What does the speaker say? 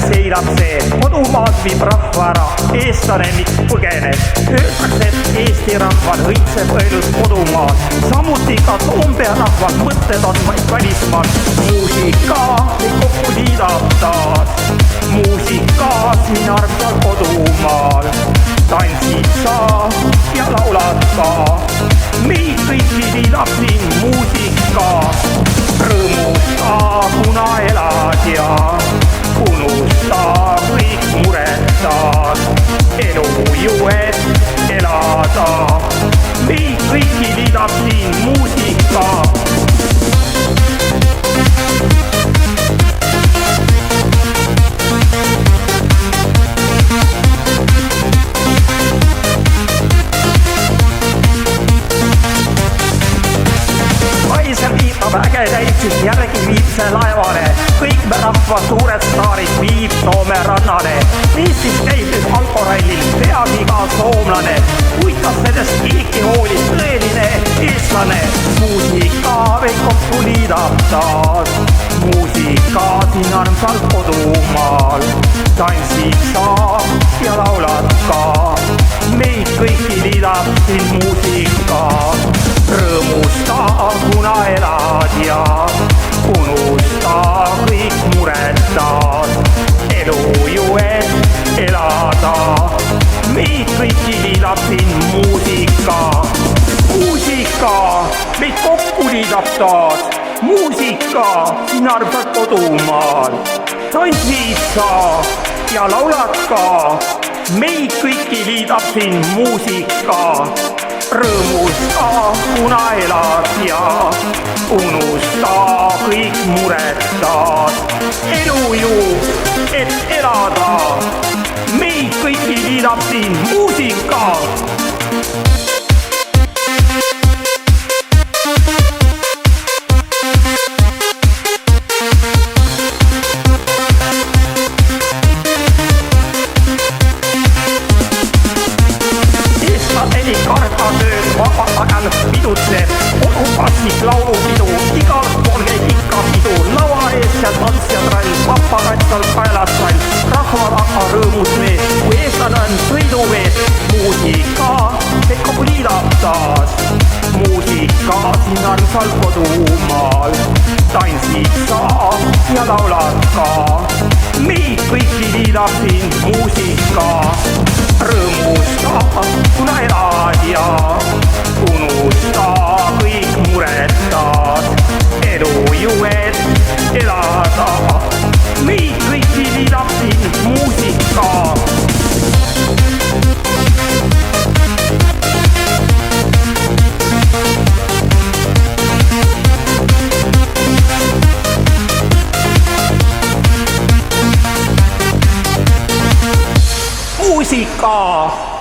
seilab see, kodumaad viib rahva ära, eestlane miks põgeneb. Öeldakse, et Eesti rahval õitseb õelus kodumaal, samuti ka Toompea rahval mõtted on vaid välismaal. Muusika meid kokku liidab taas, muusika siin armsal kodumaal. Tantsid sa ja laulad ka, meid kõiki liidab siin muusika. Rõõmusta, kuna elad ja unusta kõik muretad, elu ju et elada. Meid kõiki liidab siin muusika. Väge täitsis järgi viib see laevale, kõik me rahva suured staarid viib Soome rannale. Eestis käib nüüd alkorallil peagi iga soomlane, kuid kas sellest keegi hoolib tõeline eestlane. Muusika meid kokku liidab taas, muusika siin armsal kodumaal. Tantsid sa ja laulad ka, meid kõiki liidab siin muusika. Rõõmusta, kuna elad ja unusta kõik muretad, elu ju et elada. Meid kõiki liidab siin muusika. Muusika meid kokku liidab taas, muusika siin armsal kodumaal. Tantsid sa ja laulad ka, meid kõiki liidab siin muusika. Rõõmusta, kuna elad ja unusta kõik muretad, elu ju et elada. Meid kõiki liidab siin muusika. Vapasagal pidutseb, kodupasnik laulupidu, igal pool käib ikka pidu. Laua ees ja tantsijad rall, papakatsal kaelas sall, rahva rõõmus mees, kui eestlane on sõidumees. Muusika meid kokku liidab taas, muusika siin armsal kodumaal. Tantsid sa ja laulad ka, meid kõiki liidab siin muusika. Rõõmusta, kuna elad ja unusta kõik muretad, elu ju et elada. Meid kõiki liidab siin muusika. Muusika.